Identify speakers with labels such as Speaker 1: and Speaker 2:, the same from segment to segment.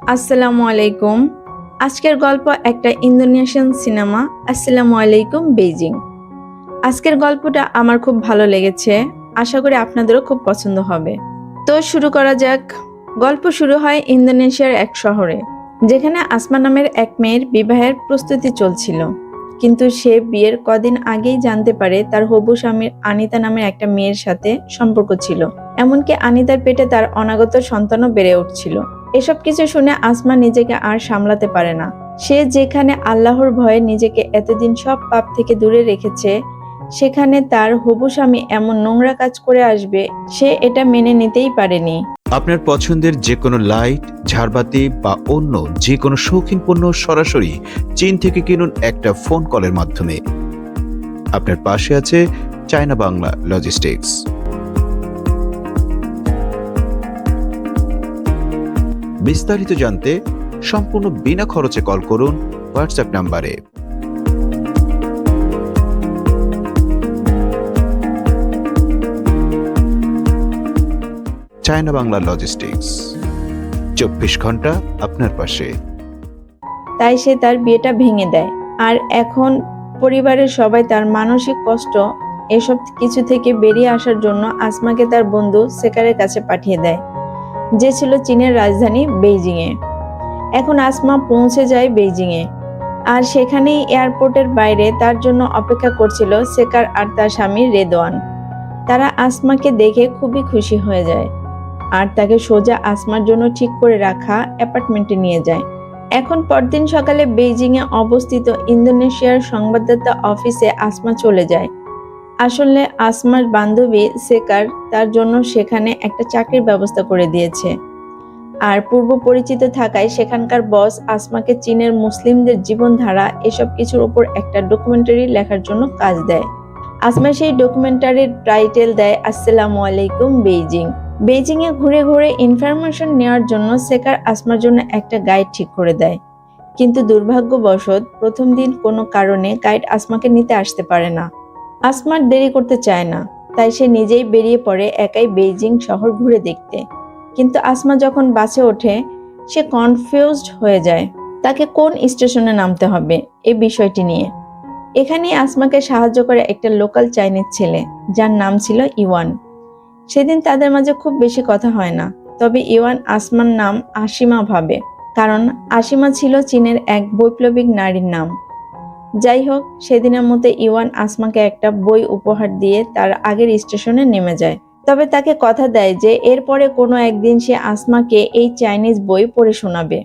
Speaker 1: আসসালামু আলাইকুম। আজকের গল্প একটা ইন্দোনেশিয়ান সিনেমা আসসালামু আলাইকুম বেইজিং। আজকের গল্পটা আমার খুব ভালো লেগেছে, আশা করি আপনাদেরও খুব পছন্দ হবে। তো শুরু করা যাক। গল্প শুরু হয় ইন্দোনেশিয়ার এক শহরে, যেখানে আসমা নামের এক মেয়ের বিবাহের প্রস্তুতি চলছিল। কিন্তু সে বিয়ের কদিন আগেই জানতে পারে তার হবু স্বামীর আনিতা নামের একটা মেয়ের সাথে সম্পর্ক ছিল। এমনকি আনিতার পেটে তার অনাগত সন্তানও বেড়ে উঠছিল। এসব কিছু শুনে আসমা নিজেকে আর সামলাতে পারে না। সে যেখানে আল্লাহর ভয়ে নিজেকে এতদিন সব পাপ থেকে দূরে রেখেছে, সেখানে তার হবু স্বামী এমন নোংরা কাজ করে আসবে, সে এটা মেনে নিতেই পারেনি।
Speaker 2: আপনার পছন্দের যে কোনো লাইট, ঝাড়বাতি বা অন্য যে কোনো শৌখিন পণ্য সরাসরি চীন থেকে কিনুন একটা ফোন কলের মাধ্যমে। আপনার পাশে আছে চায়না বাংলা লজিস্টিক্স। বিস্তারিত জানতে সম্পূর্ণ বিনা খরচে কল করুন হোয়াটসঅ্যাপ নাম্বারে। চায়না বাংলা লজিস্টিক্স, 24 ঘন্টা আপনার পাশে।
Speaker 1: তাই সে তার বিয়েটা ভেঙে দেয়। আর এখন পরিবারের সবাই তার মানসিক কষ্ট এসব কিছু থেকে বেরিয়ে আসার জন্য আসমাকে তার বন্ধু সেকারের কাছে পাঠিয়ে দেয়, যে ছিল চীনের রাজধানী বেইজিংয়ে। এখন আসমা পৌঁছে যায় বেইজিংয়ে, আর সেখানেই এয়ারপোর্টের বাইরে তার জন্য অপেক্ষা করছিল সেকার আর তার স্বামী রেদওয়ান। তারা আসমাকে দেখে খুবই খুশি হয়ে যায় আর তাকে সোজা আসমার জন্য ঠিক করে রাখা অ্যাপার্টমেন্টে নিয়ে যায়। এখন পরদিন সকালে বেইজিংয়ে অবস্থিত ইন্দোনেশিয়ার সংবাদদাতা অফিসে আসমা চলে যায়। আসলে আসমার বান্ধবী সেকার তার জন্য সেখানে একটা চাকরির ব্যবস্থা করে দিয়েছে। আর পূর্ব পরিচিত থাকায় সেখানকার বস আসমাকে চীনের মুসলিমদের জীবনধারা এসব কিছুর উপর একটা ডকুমেন্টারি লেখার জন্য কাজ দেয়। আসমা সেই ডকুমেন্টারির টাইটেল দেয় আসসালামু আলাইকুম বেইজিং। বেইজিংয়ে ঘুরে ঘুরে ইনফরমেশন নেওয়ার জন্য সেকার আসমার জন্য একটা গাইড ঠিক করে দেয়। কিন্তু দুর্ভাগ্যবশত প্রথম দিন কোনো কারণে গাইড আসমাকে নিতে আসতে পারে না। আসমার দেরি করতে চায় না, তাই সে নিজেই বেরিয়ে পড়ে একাই বেইজিং শহর ঘুরে দেখতে। কিন্তু আসমা যখন বাসে ওঠে, সে কনফিউজড হয়ে যায় তাকে কোন স্টেশনে নামতে হবে এই বিষয়টি নিয়ে। এখানেই আসমাকে সাহায্য করে একটা লোকাল চাইনিজ ছেলে, যার নাম ছিল ইওয়ান। সেদিন তাদের মাঝে খুব বেশি কথা হয় না, তবে ইওয়ান আসমার নাম আশিমা ভাবে, কারণ আশিমা ছিল চীনের এক বৈপ্লবিক নারীর নাম। যাই হোক, সেদিনের মতো ইওয়ান আসমাকে একটা বই উপহার দিয়ে তার আগের স্টেশনে নেমে যায়। তবে তাকে কথা দেয় যে এরপরে কোনো একদিন সে আসমাকে এই চাইনিজ বই পড়ে শোনাবে।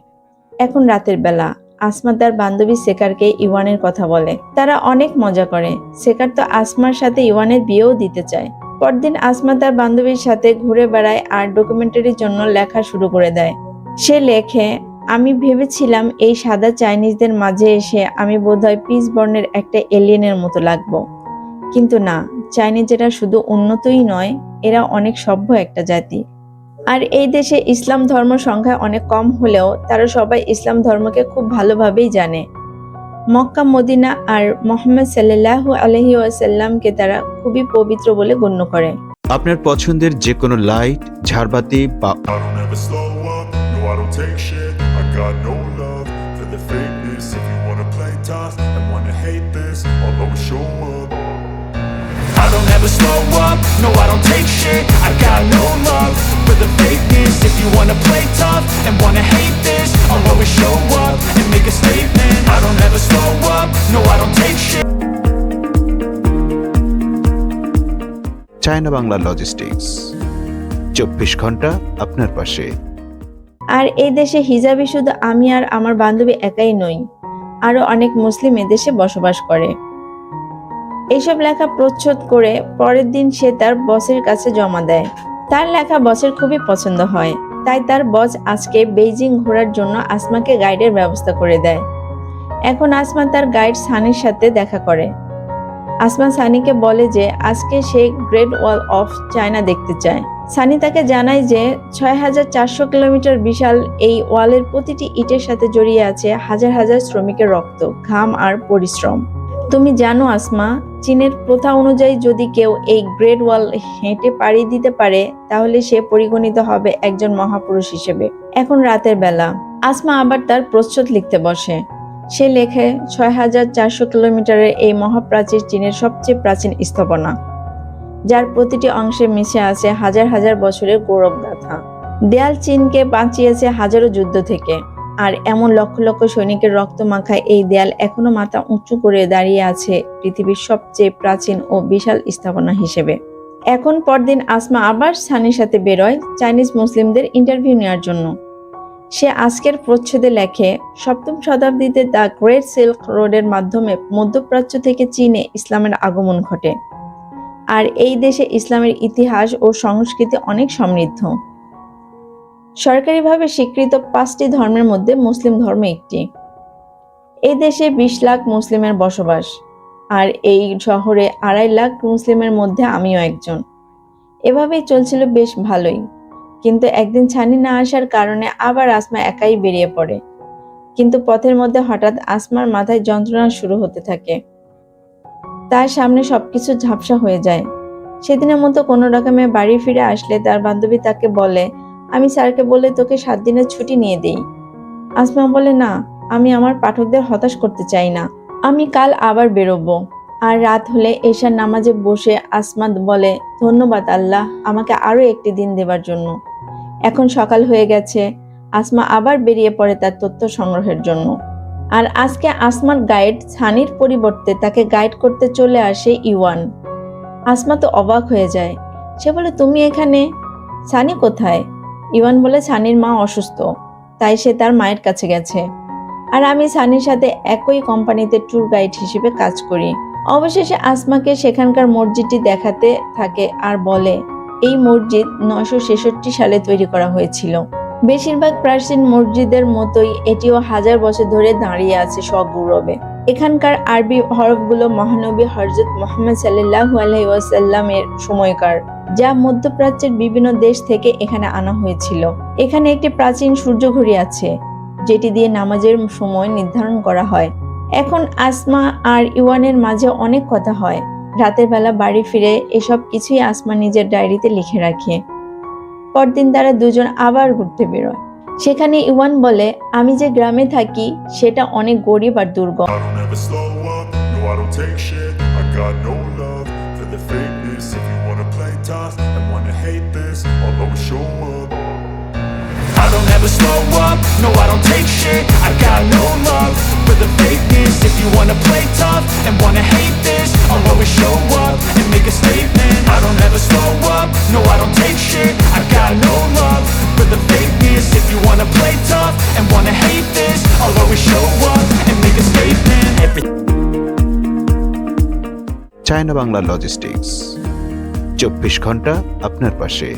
Speaker 1: এখন রাতের বেলা আসমা তার বান্ধবী সেকারকে ইওয়ানের কথা বলে। তারা অনেক মজা করে। সেকার তো আসমার সাথে ইওয়ানের বিয়েও দিতে চায়। পরদিন আসমা তার বান্ধবীর সাথে ঘুরে বেড়ায় আর ডকুমেন্টারির জন্য লেখা শুরু করে দেয়। সে লেখে, আমি ভেবেছিলাম এই সাদা চাইনিজদের মাঝে এসে আমি বোধহয় পিস বর্ণের একটা এলিয়েনের মতো লাগবো, কিন্তু না, চাইনিজেরা শুধু উন্নতই নয়, এরা অনেক সভ্য একটা জাতি। আর এই দেশে ইসলাম ধর্ম সংখ্যা অনেক কম হলেও তারা সবাই ইসলাম ধর্মকে খুব ভালোভাবেই জানে। মক্কা, মদিনা আর মুহাম্মদ সাল্লাল্লাহু আলাইহি ওয়াসাল্লামকে তারা খুবই পবিত্র বলে গণ্য করে।
Speaker 2: আপনার পছন্দের যে কোনো লাইট, ঝাড়বাতি বা
Speaker 3: I don't ever slow up, no I don't take shit. I got no love for the fakeness. If you wanna play tough and wanna hate this, I'll always show up and make a statement. I don't ever slow up, no I don't take shit.
Speaker 2: China Bangla logistics, 24 ঘন্টা আপনার পাশে।
Speaker 1: আর এই দেশে hijabi শুধু আমি আর আমার বান্ধবী একাই নই, আরো অনেক মুসলিম এদেশে বসবাস করে। এইসব লেখা প্রচ্ছদ করে পরের দিন সে তার বসের কাছে জমা দেয়। তার লেখা বসের খুবই পছন্দ হয়, তাই তার বস আজকে বেইজিং ঘোরার জন্য আসমাকে গাইডের ব্যবস্থা করে দেয়। এখন আসমা তার গাইড সানির সাথে দেখা করে। আসমা সানিকে বলে যে আজকে সে গ্রেট ওয়াল অফ চায়না দেখতে চায়। সানি তাকে জানায় যে 6400 কিলোমিটার বিশাল এই ওয়ালের প্রতিটি ইটের সাথে জড়িয়ে আছে হাজার হাজার শ্রমিকের রক্ত, ঘাম আর পরিশ্রম। তুমি জানো আসমা, চীনের প্রথা অনুযায়ী যদি কেউ এই গ্রেট ওয়াল হেঁটে পাড়ি দিতে পারে, তাহলে সে পরিগণিত হবে একজন মহাপুরুষ হিসেবে। এখন রাতের বেলা আসমা আবার তার প্রচ্ছদ লিখতে বসে। সে লেখে ৬,৪০০ কিলোমিটারের এই মহাপ্রাচীর চীনের সবচেয়ে প্রাচীন স্থাপনা, যার প্রতিটি অংশে মিশে আছে হাজার হাজার বছরের গৌরবগাথা। দেয়াল চীনকে বাঁচিয়েছে হাজারো যুদ্ধ থেকে, আর এমন লক্ষ লক্ষ সৈনিকের রক্ত মাখা এই দেয়াল এখনো মাথা উঁচু করে দাঁড়িয়ে আছে পৃথিবীর সবচেয়ে প্রাচীন ও বিশাল স্থাপনা হিসেবে। এখন পরদিন আসমা আবার সানির সাথে বেরোয় চাইনিজ মুসলিমদের ইন্টারভিউ নেওয়ার জন্য। সে আজকের প্রচ্ছদে লেখে, ৭ম শতাব্দীতে দ্য গ্রেট সিল্ক রোডের মাধ্যমে মধ্যপ্রাচ্য থেকে চীনে ইসলামের আগমন ঘটে, আর এই দেশে ইসলামের ইতিহাস ও সংস্কৃতি অনেক সমৃদ্ধ। সরকারিভাবে স্বীকৃত 5টি ধর্মের মধ্যে মুসলিম ধর্ম একটি। এই দেশে 20 লাখ মুসলিমের বসবাস, আর এই শহরে 2.5 লাখ মুসলিমের মধ্যে আমিও একজন। এভাবেই চলছিল বেশ ভালোই, কিন্তু একদিন ছানি না আসার কারণে আবার আসমা একাই বেরিয়ে পড়ে। কিন্তু পথের মধ্যে হঠাৎ আসমার মাথায় যন্ত্রণা শুরু হতে থাকে। তার সামনে সবকিছু ঝাপসা হয়ে যায়। সেদিনের মতো কোনো রকমে বাড়ি ফিরে আসলে তার বান্ধবী তাকে বলে, আমি স্যারকে বলে তোকে 7 দিনের ছুটি নিয়ে দেই। আসমা বলে, না, আমি আমার পাঠকদের হতাশ করতে চাই না, আমি কাল আবার বেরোবো। আর রাত হলে এশার নামাজে বসে আসমা বলে, ধন্যবাদ আল্লাহ আমাকে আরো একটি দিন দেবার জন্য। এখন সকাল হয়ে গেছে। আসমা আবার বেরিয়ে পড়ে তার তথ্য সংগ্রহের জন্য। আর আজকে আসমার গাইড ছানির পরিবর্তে তাকে গাইড করতে চলে আসে ইওয়ান। আসমা তো অবাক হয়ে যায়। সে বলে, তুমি এখানে? ছানি কোথায়? ইওয়ান বলে, ছানির মা অসুস্থ, তাই সে তার মায়ের কাছে গেছে। আর আমি ছানির সাথে একই কোম্পানিতে ট্যুর গাইড হিসেবে কাজ করি। অবশেষে আসমাকে সেখানকার মসজিদটি দেখাতে থাকে আর বলে, এই মসজিদ 966 সালে তৈরি করা হয়েছিল। বেশিরভাগ প্রাচীন মসজিদের মতোই এটিও 1000 বছর ধরে দাঁড়িয়ে আছে সগৌরবে। এখানকার আরবি হরফগুলো মহানবী হযরত মুহাম্মদ সাল্লাল্লাহু আলাইহি ওয়াসাল্লামের সময়কার, যা মধ্যপ্রাচ্যের বিভিন্ন দেশ থেকে এখানে আনা হয়েছিল। এখানে একটি প্রাচীন সূর্যঘড়ি আছে, যেটি দিয়ে নামাজের সময় নির্ধারণ করা হয়। এখন আসমা আর ইওয়ানের মাঝে অনেক কথা হয়। রাতের বেলা বাড়ি ফিরে এসব কিছুই আসমা নিজের ডায়েরিতে লিখে রাখে। পরদিন তারা দুজন আবার ঘুরতে বেরোয়। সেখানে ইওয়ান বলে, আমি যে গ্রামে থাকি সেটা অনেক গরিব আর দুর্গম।
Speaker 4: I don't ever slow up, no I don't take shit. I got no love for the fakeness. If you wanna play tough and wanna hate this, I'll always show up.
Speaker 3: I don't ever slow up, no I don't take shit. I got no love for the fakeness. If you wanna play tough and wanna hate this, I'll always show up and make a statement. I don't ever slow up, no I don't take shit. I got no love for the fakeness. If you wanna play tough and wanna hate this, I'll always show up and make a statement.
Speaker 2: China Bangla logistics, 24 ঘন্টা আপনার পাশে।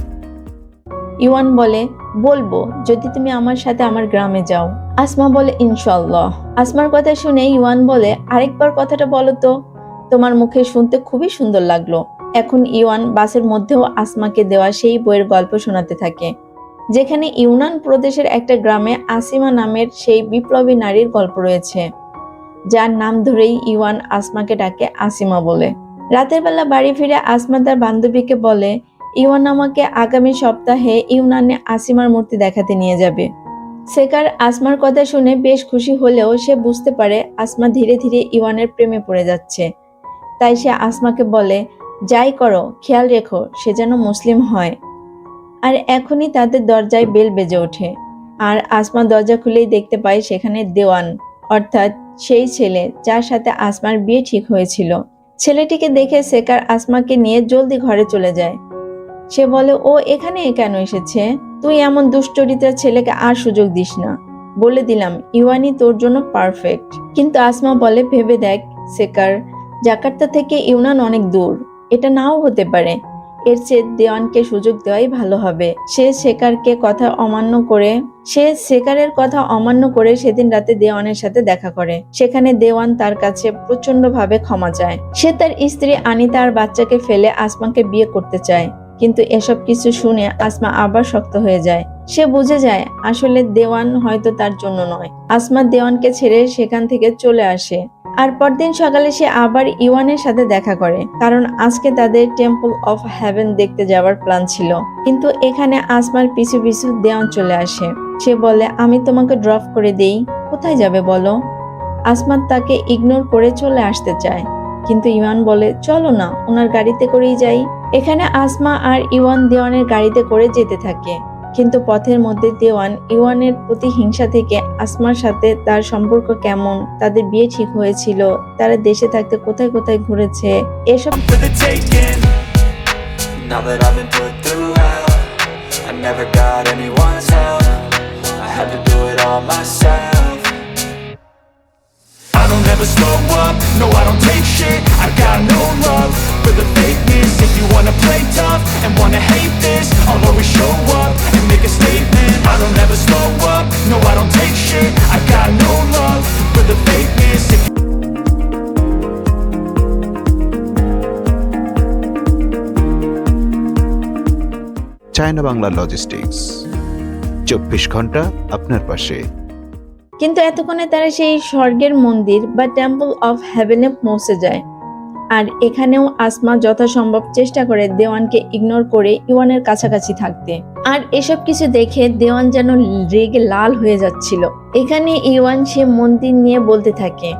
Speaker 1: ইওয়ান বলে, বলবো যদি তুমি আমার সাথে আমার গ্রামে যাও। আসমা বলে, ইনশাআল্লাহ। আসমার কথা শুনে ইওয়ান বলে, আরেকবার কথাটা বলো তো, তোমার মুখে শুনতে খুবই সুন্দর লাগলো। এখন ইওয়ান বাসের মধ্যেও আসমাকে দেওয়া সেই বইয়ের গল্প শোনাতে থাকে, যেখানে ইউনান প্রদেশের একটা গ্রামে আসিমা নামের সেই বিপ্লবী নারীর গল্প রয়েছে, যার নাম ধরেই ইওয়ান আসমাকে ডাকে আসিমা বলে। রাতের বেলা বাড়ি ফিরে আসমা তার বান্ধবীকে বলে, ইওয়ান আমাকে আগামী সপ্তাহে ইউনানে আসিমার মূর্তি দেখাতে নিয়ে যাবে। সেকার আসমার কথা শুনে বেশ খুশি হলেও সে বুঝতে পারে আসমা ধীরে ধীরে ইওয়ানের প্রেমে পড়ে যাচ্ছে। তাই সে আসমাকে বলে, যাই করো খেয়াল রেখো সে যেন মুসলিম হয়। আর এখনই তাদের দরজায় বেল বেজে ওঠে, আর আসমা দরজা খুলেই দেখতে পায় সেখানে দেওয়ান, অর্থাৎ সেই ছেলে যার সাথে আসমার বিয়ে ঠিক হয়েছিল। ছেলেটিকে দেখে সেকার আসমাকে নিয়ে জলদি ঘরে চলে যায়। সে বলে, ও এখানে কেন এসেছে? তুই এমন দুশ্চরিত্রার ছেলেকে আর সুযোগ দিস না। বলে দিলাম ইওয়ানই তোর জন্য পারফেক্ট। কিন্তু আসমা বলে, ভেবে দেখ সেকার, জাকার্তা থেকে ইউনান অনেক দূর, এটা নাও হতে পারে। এর চেয়ে দেওয়ানকে সুযোগ দেওয়াই ভালো হবে। সে সেকারের কথা অমান্য করে সেদিন রাতে দেওয়ানের সাথে দেখা করে। সেখানে দেওয়ান তার কাছে প্রচন্ড ভাবে ক্ষমা চায়। সে তার স্ত্রী আনিতা আর বাচ্চাকে ফেলে আসমাকে বিয়ে করতে চায়, কিন্তু এসব কিছু শুনে আসমা আবার শক্ত হয়ে যায়। সে বুঝে যায় আসলে দেওয়ান হয়তো তার জন্য নয়। আসমা দেওয়ানকে ছেড়ে সেখান থেকে চলে আসে। আর পরদিন সকালে সে আবার ইওয়ানের সাথে দেখা করে, কারণ আজকে তাদের টেম্পল অফ হেভেন দেখতে যাওয়ার প্ল্যান ছিল। কিন্তু এখানে আসমার পিছু পিছু দেওয়ান চলে আসে। সে বলে, আমি তোমাকে ড্রপ করে দেই। কোথায় যাবে বলো? আসমা তাকে ইগনোর করে চলে আসতে চায়, কিন্তু ইওয়ান বলে, চলো না, ওনার গাড়িতে করেই যাই। এখানে আসমা আর ইওয়ান দেওয়ানের গাড়িতে করে যেতে থাকে, কিন্তু পথের মধ্যে দেওয়ান ইওয়ানের প্রতি হিংসা থেকে আসমার সাথে তার সম্পর্ক কেমন, তাদের বিয়ে ঠিক হয়েছিল, তারা দেশে থাকতে কোথায় কোথায় ঘুরেছে, এসব
Speaker 3: For the taking. Now that I've been put through hell, I never got anyone's help. I had to do it all myself. I don't ever slow up, no I don't take shit. I got no love for the fakeness. If you wanna play tough and wanna hate this, I'll always show up and make a statement. I don't ever slow up, no I don't take shit. I got no love for the fakeness. If
Speaker 2: China Bangla logistics, 24 ঘন্টা আপনার পাশে।
Speaker 1: কিন্তু এতক্ষণে তারা সেই স্বর্গের মন্দির বা টেম্পল অফ হেভেনে পৌঁছে যায়। আর এখানেও আসমা যথাসম্ভব চেষ্টা করে দেওয়ানকে ইগনোর করে ইওয়ানের কাছাকাছি থাকতে। আর এসব কিছু দেখে দেওয়ান যেন রেগে লাল হয়ে যাচ্ছিল। এখানে ইওয়ান সে মন্দির নিয়ে বলতে থাকে।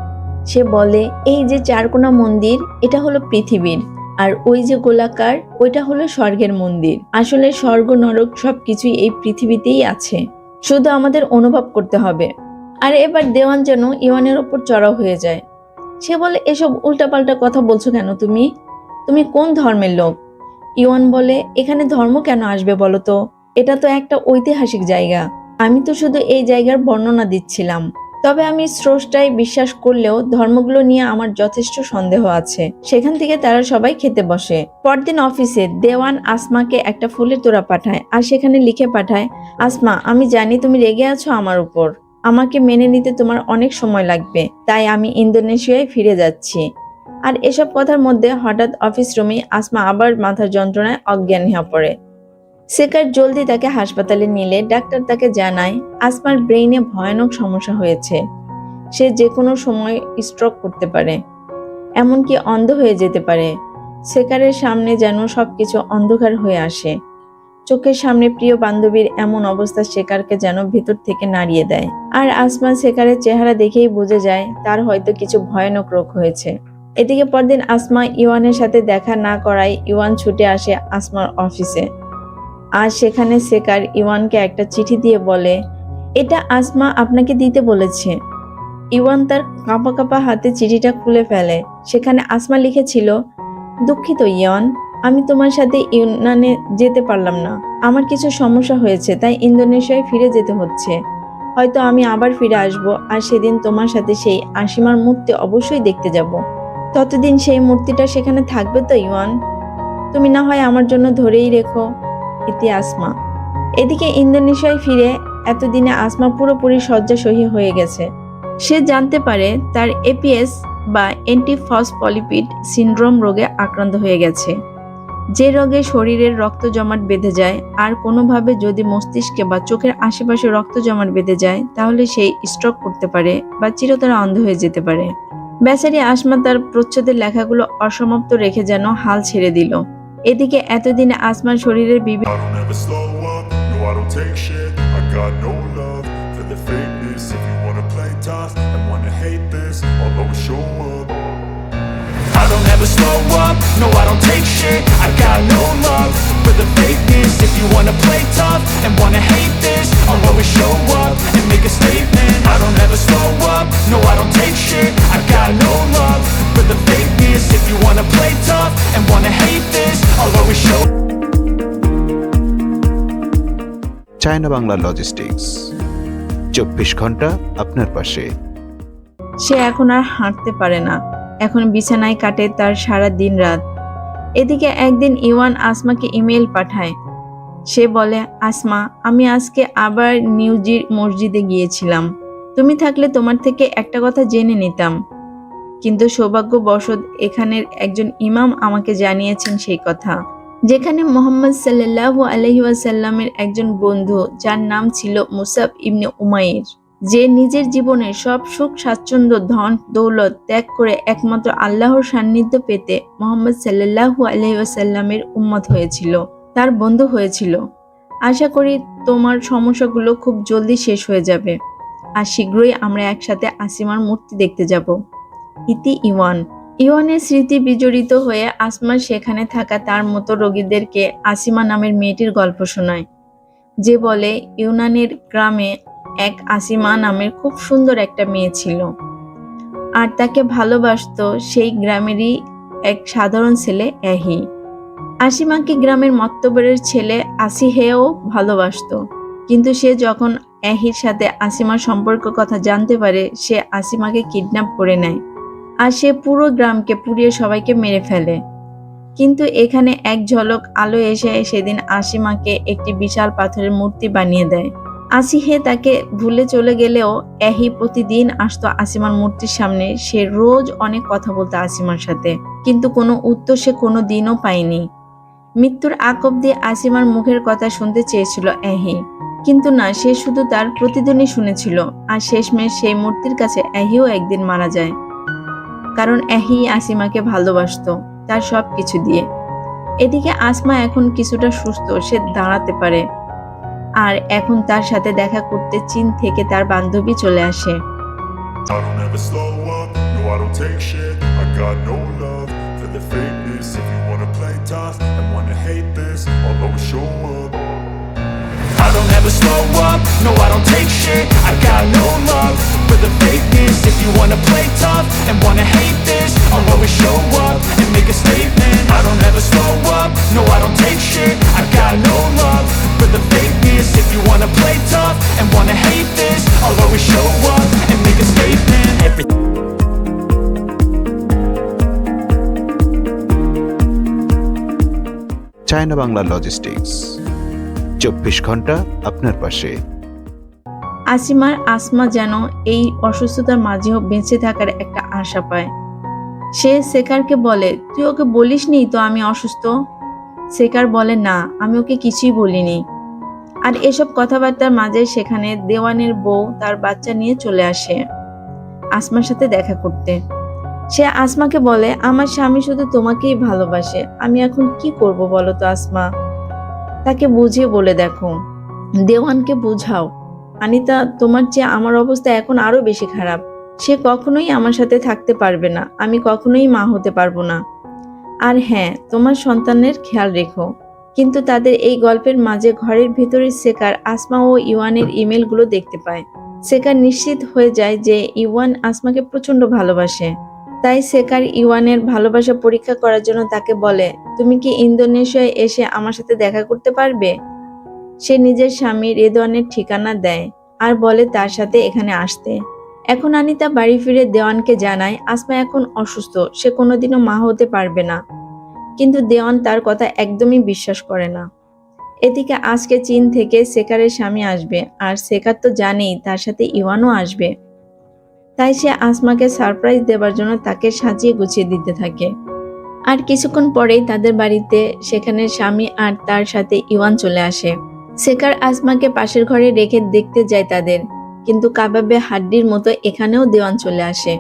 Speaker 1: সে বলে, এই যে চারকোনা মন্দির, এটা হলো পৃথিবীর, আর ওই যে গোলাকার, ওইটা হলো স্বর্গের মন্দির। আসলে স্বর্গ নরক সবকিছুই এই পৃথিবীতেই আছে, শুধু আমাদের অনুভব করতে হবে। আর এবার দেওয়ান যেন ইওয়ানের ওপর চড়াও হয়ে যায়। সে বলে, এসব উল্টাপাল্টা কথা বলছো কেন তুমি? তুমি কোন ধর্মের লোক? ইওয়ান বলে, এখানে ধর্ম কেন আসবে বলো তো? এটা তো একটা ঐতিহাসিক জায়গা। আমি তো শুধু এই জায়গার বর্ণনা দিচ্ছিলাম। তবে আমি স্রষ্টায় বিশ্বাস করলেও ধর্মগুলো নিয়ে আমার যথেষ্ট সন্দেহ আছে। সেখান থেকে তারা সবাই খেতে বসে। পরদিন অফিসে দেওয়ান আসমাকে একটা ফুলের তোড়া পাঠায়, আর সেখানে লিখে পাঠায়, আসমা, আমি জানি তুমি রেগে আছো আমার উপর। আমাকে মেনে নিতে তোমার অনেক সময় লাগবে, তাই আমি ইন্দোনেশিয়ায় ফিরে যাচ্ছি। আর এসব কথার মধ্যে হঠাৎ অফিস রুমে আসমা আবার মাথার যন্ত্রণায় অজ্ঞান হয়ে পড়ে। সেকার জলদি তাকে হাসপাতালে নিলে ডাক্তার তাকে জানায় আসমার ব্রেইনে ভয়ানক সমস্যা হয়েছে। সে যে কোনো সময় স্ট্রোক করতে পারে, এমনকি অন্ধ হয়ে যেতে পারে। সেকারের সামনে যেন সবকিছু অন্ধকার হয়ে আসে। চোখের সামনে প্রিয় বান্ধবীর এমন অবস্থা সেকারকে যেন ভিতর থেকে নাড়িয়ে দেয়। আর আসমা সেকারের চেহারা দেখেই বুঝে যায় তার হয়তো কিছু ভয়ানক রোগ হয়েছে। এদিকে পরদিন আসমা ইওয়ানের সাথে দেখা না করায় ইওয়ান ছুটে আসে আসমার অফিসে। আর সেখানে সেকার ইওয়ানকে একটা চিঠি দিয়ে বলে, এটা আসমা আপনাকে দিতে বলেছে। ইওয়ান তার কাঁপা কাঁপা হাতে চিঠিটা খুলে ফেলে। সেখানে আসমা লিখেছিল, দুঃখিত ইওয়ান, আমি তোমার সাথে ইউনানে যেতে পারলাম না। আমার কিছু সমস্যা হয়েছে, তাই ইন্দোনেশিয়ায় ফিরে যেতে হচ্ছে। হয়তো আমি আবার ফিরে আসব, আর সেদিন তোমার সাথে সেই আসিমার মূর্তি অবশ্যই দেখতে যাব। ততদিন সেই মূর্তিটা সেখানে থাকবে তো ইওয়ান? তুমি না হয় আমার জন্য ধরেই রেখো। ইতি আসমা। এদিকে ইন্দোনেশিয়ায় ফিরে এতদিনে আসমা পুরোপুরি শয্যাশয়ী হয়ে গেছে। সে জানতে পারে তার এপিএস বা অ্যান্টিফসফোলিপিড সিনড্রোম রোগে আক্রান্ত হয়ে গেছে, যে রোগে শরীরের রক্ত জমাট বেঁধে যায়। আর কোনোভাবে যদি মস্তিষ্কে বা চোখের আশেপাশে রক্ত জমাট বেঁধে যায়, তাহলে সেই স্ট্রোক করতে পারে বা চিরতরে অন্ধ হয়ে যেতে পারে। বেচারি আসমা তার প্রচ্ছদের লেখাগুলো অসমাপ্ত রেখে যেন হাল ছেড়ে দিল। এদিকে এতদিনে আসমার শরীরের বিভিন্ন
Speaker 4: I don't ever slow up, no I don't take shit. I got no love for the fakeness. If you wanna play tough and wanna hate this, I'll always show up.
Speaker 3: I don't ever slow up, no I don't take shit. I got no love for the fakeness. If you wanna play tough and wanna hate this, I'll always show up and make a statement. I don't ever slow up, no I don't take shit. I got no love for the fakeness. If you wanna play tough and wanna hate this, I'll always show up.
Speaker 2: China Bangla logistics, 24 ঘন্টা আপনার পাশে।
Speaker 1: সে এখন আর হাঁটতে পারে না, এখন বিছানায় কাটে তার সারা দিন রাত। এদিকে একদিন ইওয়ান আসমাকে ইমেল পাঠায়। সে বলে, আসমা, আমি আজকে আবার নিউজির মসজিদে গিয়েছিলাম। তুমি থাকলে তোমার থেকে একটা কথা জেনে নিতাম, কিন্তু সৌভাগ্যবশত এখানের একজন ইমাম আমাকে জানিয়েছেন সেই কথা, যেখানে মুহাম্মদ সাল্লাল্লাহু আলাইহি ওয়াসাল্লামের একজন বন্ধু, যার নাম ছিল মুসাব ইবনে উমাইর, যে নিজের জীবনের সব সুখ স্বাচ্ছন্দ্য ধন দৌলত ত্যাগ করে একমাত্র আল্লাহর সান্নিধ্য পেতে মুহাম্মদ সাল্লাল্লাহু আলাইহি ওয়াসাল্লামের উম্মত হয়েছিল, তার বন্ধু হয়েছিল। আশা করি তোমার সমস্যাগুলো খুব জলদি শেষ হয়ে যাবে আর শীঘ্রই আমরা একসাথে আসিমার মূর্তি দেখতে যাব। ইতি ইওয়ান। ইওয়ানের স্মৃতি বিজড়িত হয়ে আসমা সেখানে থাকা তার মতো রোগীদেরকে আসিমা নামের মেয়েটির গল্প শোনায়, যে বলে ইউনানের গ্রামে এক আসিমা নামের খুব সুন্দর একটা মেয়ে ছিল আর তাকে ভালোবাসতো সেই গ্রামেরই এক সাধারণ ছেলে এহি। আসিমাকে গ্রামের মত্তবরের ছেলে আসিহেও ভালোবাসতো, কিন্তু সে যখন এহির সাথে আসিমার সম্পর্কের কথা জানতে পারে সে আসিমাকে কিডন্যাপ করে নেয় আর সে পুরো গ্রামকে পুড়িয়ে সবাইকে মেরে ফেলে। কিন্তু এখানে এক ঝলক আলো এসে সেদিন আসিমাকে একটি বিশাল পাথরের মূর্তি বানিয়ে দেয়। আসিহে তাকে ভুলে চলে গেলেও এহি প্রতিদিন আসতো আসিমার মূর্তির সামনে। সে রোজ অনেক কথা বলতো আসিমার সাথে, কিন্তু কোনো উত্তর সে কোনো দিনও পায়নি। মৃত্যুর আগ অব্দি আসিমার মুখের কথা শুনতে চেয়েছিল এহি, কিন্তু না, সে শুধু তার প্রতিদিনই শুনেছিল। আর শেষমেশ সেই মূর্তির কাছে এহিও একদিন মারা যায়, কারণ এহি আসিমাকে ভালোবাসতো তার সব কিছু দিয়ে। এদিকে আসমা এখন কিছুটা সুস্থ, সে দাঁড়াতে পারে আর এখন তার সাথে দেখা করতে চীন থেকে তার বান্ধবী চলে আসে।
Speaker 4: I don't ever slow up, no I don't take shit. I got no love for the fakeness. If you wanna play tough and wanna hate this, I'll always show up.
Speaker 3: I don't ever slow up, no I don't take shit. I got no love for the fakeness. If you wanna play tough and wanna hate this, I'll always show up and make a statement. I don't ever slow up, no I don't take shit. I got no love for the fakeness. If you wanna play tough and wanna hate this, I'll always show up and make a statement.
Speaker 2: China Bangla logistics, 24 ঘন্টা আপনার পাশে।
Speaker 1: আসিমার আসমা যেন এই অসুস্থতার মাঝেও বেঁচে থাকার একটা আশা পায়। সে সেকারকে বলে, তুই ওকে বলিসনি তো আমি অসুস্থ? সেকার বলে, না, আমি ওকে কিছুই বলিনি। আর এসব কথাবার্তার মাঝে সেখানে দেওয়ানের বউ তার বাচ্চা নিয়ে চলে আসে আসমার সাথে দেখা করতে। সে আসমাকে বলে, আমার স্বামী শুধু তোমাকেই ভালোবাসে, আমি এখন কি করব বলো তো আসমা? তাকে বুঝিয়ে বলে দেখো, দেওয়ানকে বুঝাও, আনিতা তোমার চেয়ে আমার অবস্থা এখন আরো বেশি খারাপ। সে কখনোই আমার সাথে থাকতে পারবে না, আমি কখনোই মা হতে পারবো না। আর হ্যাঁ, তোমার সন্তানের খেয়াল রেখো। কিন্তু তাদের এই গল্পের মাঝে ঘরের ভিতরে সেকার আসমা ও ইওয়ানের ইমেলগুলো দেখতে পায়। সেকার নিশ্চিত হয়ে যায় যে ইওয়ান আসমাকে প্রচন্ড ভালোবাসে। তাই সেকার ইওয়ানের ভালোবাসা পরীক্ষা করার জন্য তাকে বলে, তুমি কি ইন্দোনেশিয়ায় এসে আমার সাথে দেখা করতে পারবে? সে নিজের স্বামী রেদওয়ানের ঠিকানা দেয় আর বলে তার সাথে এখানে আসতে। এখন আনিতা বাড়ি ফিরে দেওয়ানকে জানায় আসমা এখন অসুস্থ, সে কোনোদিনও মা হতে পারবে না। কিন্তু দেওয়ান তার কথা একদমই বিশ্বাস করে না। এদিকে আজকে চীন থেকে সেকারের স্বামী আসবে আর সেকার তো জানেই তার সাথে ইওয়ানও আসবে। তাই সে আসমাকে সারপ্রাইজ দেবার জন্য তাকে সাজিয়ে গুছিয়ে দিতে থাকে। আর কিছুক্ষণ পরেই তাদের বাড়িতে সেখানে স্বামী আর তার সাথে ইওয়ান চলে আসে। সেকার আসমাকে পাশের ঘরে রেখে দেখতে যায় তাদের, কিন্তু কাবাবে হাড্ডির মতো এখানেও দেওয়ান চলে আসে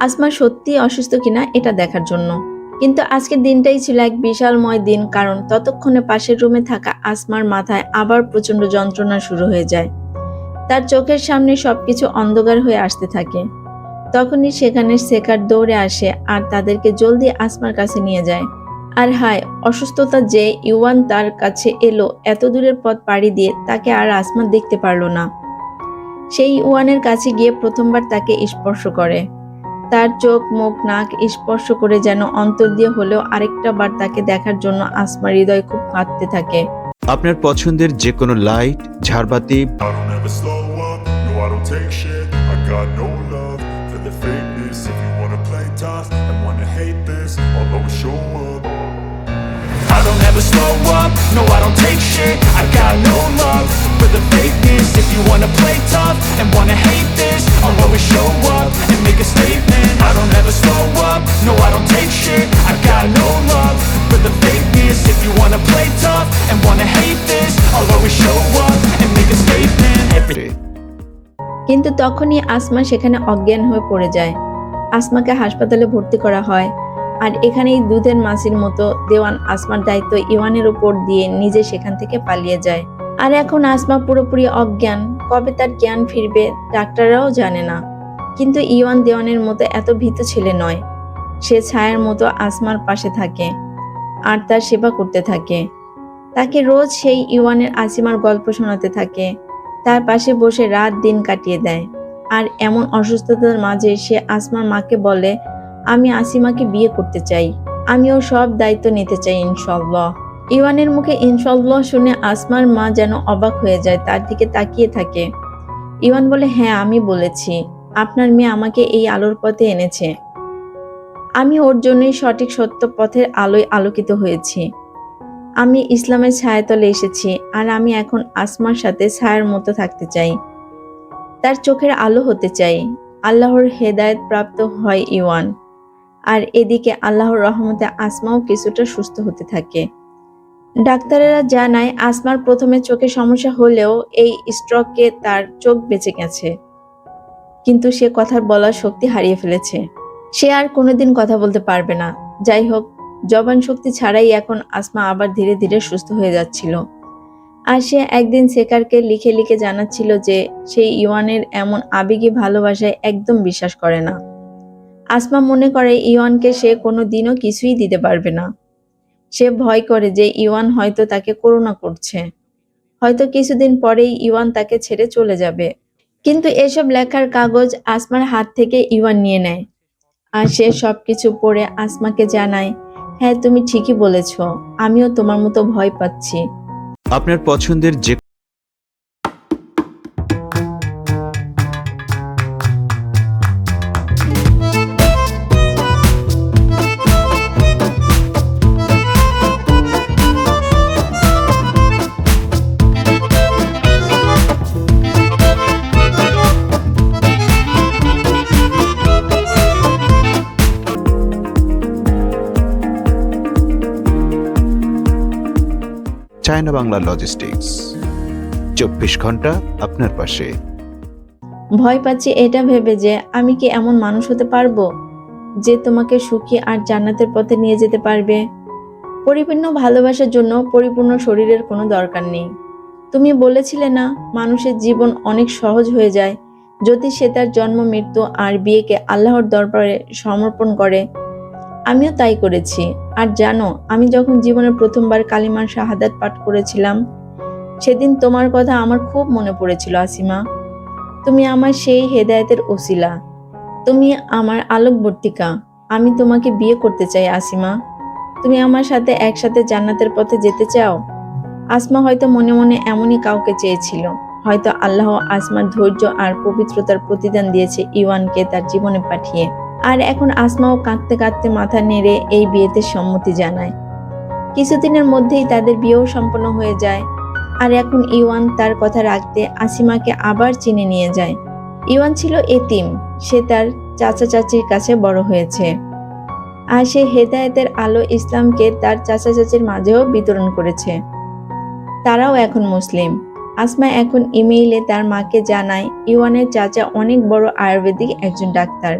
Speaker 1: আসমা সত্যি অসুস্থ কিনা এটা দেখার জন্য। কিন্তু আজকের দিনটাই ছিল এক বিশালময় দিন, কারণ ততক্ষণে পাশের রুমে থাকা আসমার মাথায় আবার প্রচন্ড যন্ত্রণা শুরু হয়ে যায়। তার চোখের সামনে সবকিছু অন্ধকার হয়ে আসতে থাকে। তখনই সেখানে সেকার দৌড়ে আসে আর তাদেরকে জলদি আসমার কাছে নিয়ে যায়। আর হায় অসুস্থতা যে ইওয়ান তার কাছে এলো এত দূরের পথ পাড়ি দিয়ে, তাকে আর আসমা দেখতে পারল না। সেই ইওয়ানের কাছে গিয়ে প্রথমবার তাকে স্পর্শ করে। তার চোখ মুখ নাক স্পর্শ করে যেন অন্তর দিয়ে হলেও আরেকটা বার তাকে দেখার জন্য আসমার হৃদয় খুব কাঁদতে থাকে।
Speaker 2: আপনার পছন্দের যে কোনো light, ঝাড়বাতি
Speaker 4: I don't ever slow up, no I don't take shit. I got no love for the fakeness. If you wanna play tough and wanna hate this, I'll always show up.
Speaker 3: I don't ever slow up, no I don't take shit. I got no love for the fakeness. If you wanna play tough and wanna hate this, I'll always show up and make a statement. I don't ever slow up, no I don't take shit. I got no love for the fakeness. If you wanna play tough and wanna hate this, I'll always show up and make a statement.
Speaker 1: কিন্তু তখনই আসমা সেখানে অজ্ঞান হয়ে পড়ে যায়। আসমাকে হাসপাতালে ভর্তি করা হয়। আর এখানেই দুধের মাছির মতো দেওয়ান আসমার দায়িত্ব ইওয়ানের উপর দিয়ে নিজে সেখান থেকে পালিয়ে যায়। আর এখন আসমা পুরোপুরি অজ্ঞান, কবে তার জ্ঞান ফিরবে ডাক্তাররাও জানে না। কিন্তু ইওয়ান দেওয়ানের মতো এত ভীতু ছেলে নয়। সে ছায়ার মতো আসমার পাশে থাকে আর তার সেবা করতে থাকে। তাকে রোজ সেই ইওয়ানের আসিমার গল্প শোনাতে থাকে, তার পাশে বসে রাত দিন কাটিয়ে দেয়। আর এমন অসুস্থতার মাঝে সে আসমার মাকে বলে, আমি আসিমাকে বিয়ে করতে চাই, আমিও সব দায়িত্ব নিতে চাই ইনশাল্লাহ। ইওয়ানের মুখে ইনশাল্লাহ শুনে আসমার মা যেন অবাক হয়ে যায়, তার দিকে তাকিয়ে থাকে। ইওয়ান বলে, হ্যাঁ আমি বলেছি, আপনার মেয়ে আমাকে এই আলোর পথে এনেছে। আমি ওর জন্যই সঠিক সত্য পথের আলোয় আলোকিত হয়েছি। আমি ইসলামের ছায়াতলে এসেছি আর আমি এখন আসমার সাথে ছায়ার মতো থাকতে চাই, তার চোখের আলো হতে চাই। আল্লাহর হেদায়েত প্রাপ্ত হয় ইওয়ান। আর এদিকে আল্লাহর রহমতে আসমাও কিছুটা সুস্থ হতে থাকে। ডাক্তারেরা জানায় আসমার প্রথমে চোখে সমস্যা হলেও এই স্ট্রোকে তার চোখ বেঁচে গেছে, কিন্তু সে কথা বলার শক্তি হারিয়ে ফেলেছে। সে আর কোনোদিন কথা বলতে পারবে না। যাই হোক, জবান শক্তি ছাড়াই এখন আসমা আবার ধীরে ধীরে সুস্থ হয়ে যাচ্ছিল। আর সে একদিন সেকারকে লিখে লিখে জানাচ্ছিল যে সেই ইওয়ানের এমন আবেগী ভালোবাসায় একদম বিশ্বাস করে না। আসমা মনে করে ইওয়ানকে সে কোনো দিনও কিছুই দিতে পারবে না। সে ভয় করে যে ইওয়ান হয়তো তাকে করুণা করছে, হয়তো কিছুদিন পরেই ইওয়ান তাকে ছেড়ে চলে যাবে। কিন্তু এসব লেখার কাগজ আসমার হাত থেকে ইওয়ান নিয়ে নেয়। আর সে সবকিছু পড়ে আসমাকে জানায়, হ্যাঁ তুমি ঠিকই বলেছ, আমিও তোমার মতো ভয় পাচ্ছি।
Speaker 2: আপনার পছন্দের যে চায়না বাংলা লজিস্টিক্স, 24 ঘন্টা আপনার পাশে।
Speaker 1: ভয় পাচ্ছি এটা ভেবে যে আমি কি এমন মানুষ হতে পারবো যে তোমাকে সুখী আর জান্নাতের পথে নিয়ে যেতে পারবে। পরিপূর্ণ ভালোবাসার জন্য পরিপূর্ণ শরীরের কোনো দরকার নেই। তুমি বলেছিলে না, মানুষের জীবন অনেক সহজ হয়ে যায় যদি সে তার জন্ম, মৃত্যু আর বিয়েকে আল্লাহর দরবারে সমর্পণ করে। আমিও তাই করেছি। আর জানো, আমি যখন জীবনে প্রথমবার কালিমার শাহাদাত পাঠ করেছিলাম, সেদিন তোমার কথা আমার খুব মনে পড়েছিল আসিমা। তুমি আমার সেই হেদায়েতের ওসিলা, তুমি আমার আলোকবর্তিকা। আমি তোমাকে বিয়ে করতে চাই আসিমা। তুমি আমার সাথে একসাথে জান্নাতের পথে যেতে চাও। আসমা হয়তো মনে মনে এমনই কাউকে চেয়েছিল। হয়তো আল্লাহ আসমার ধৈর্য আর পবিত্রতার প্রতিদান দিয়েছে ইওয়ানকে তার জীবনে পাঠিয়ে। আর এখন আসমাও কাঁদতে কাঁদতে মাথা নেড়ে এই বিয়েতে সম্মতি জানায়। কিছুদিনের মধ্যেই তাদের বিয়েও সম্পন্ন হয়ে যায়। আর এখন ইওয়ান তার কথা রাখতে আসিমাকে আবার চিনে নিয়ে যায়। ইওয়ান ছিল এতিম, সে তার চাচা চাচির কাছে বড় হয়েছে। আর সে হেদায়েতের আলো ইসলামকে তার চাচা চাচির মাঝেও বিতরণ করেছে। তারাও এখন মুসলিম। আসমা এখন ইমেইলে তার মাকে জানায় ইওয়ানের চাচা অনেক বড় আয়ুর্বেদিক একজন ডাক্তার।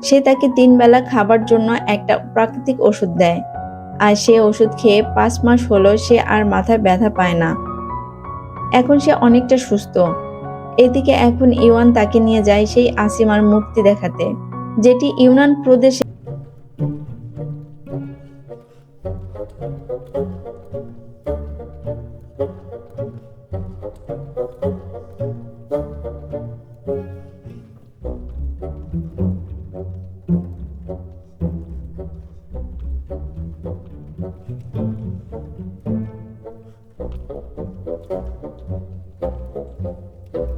Speaker 1: সে তাকে 3 বেলা খাবার জন্য একটা প্রাকৃতিক ওষুধ দেয়। আর সে ওষুধ খেয়ে 5 মাস হলো সে আর মাথায় ব্যথা পায় না। এখন সে অনেকটা সুস্থ। এদিকে এখন ইওয়ান তাকে নিয়ে যায় সেই আসিমার মূর্তি দেখাতে, যেটি ইউনান প্রদেশে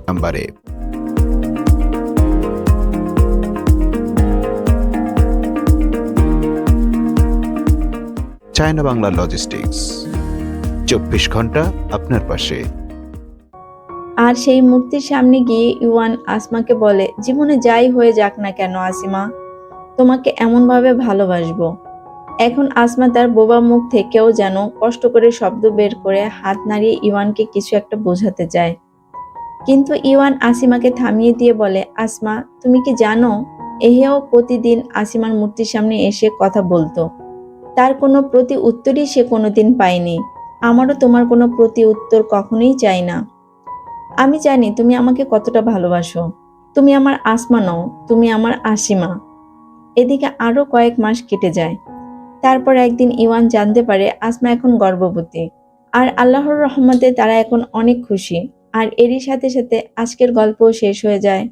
Speaker 2: নাম্বারে। চায়না বাংলা লজিস্টিক্স, 24 ঘন্টা আপনার পাশে।
Speaker 1: আর সেই মূর্তির সামনে গিয়ে ইওয়ান আসমাকে বলে, জীবনে যাই হয়ে যাক না কেন আসিমা, তোমাকে এমনভাবে ভালোবাসবো। এখন আসমা তার বোবা মুখ থেকেও যেন কষ্ট করে শব্দ বের করে হাত নাড়িয়ে ইওয়ানকে কিছু একটা বোঝাতে চায়। কিন্তু ইওয়ান আসিমাকে থামিয়ে দিয়ে বলে, আসমা, তুমি কি জানো, এহেও প্রতিদিন আসিমার মূর্তির সামনে এসে কথা বলতো। তার কোনো প্রতি উত্তরই সে কোনোদিন পায়নি। আমারও তোমার কোনো প্রতি উত্তর কখনোই চাই না। আমি জানি তুমি আমাকে কতটা ভালোবাসো। তুমি আমার আসমা নও, তুমি আমার আসিমা। এদিকে আরো কয়েক মাস কেটে যায়। তারপর একদিন ইওয়ান জানতে পারে আসমা এখন গর্ভবতী। আর আল্লাহর রহমতে তারা এখন অনেক খুশি। আর এরই সাথে সাথে আজকের গল্প শেষ হয়ে যায়।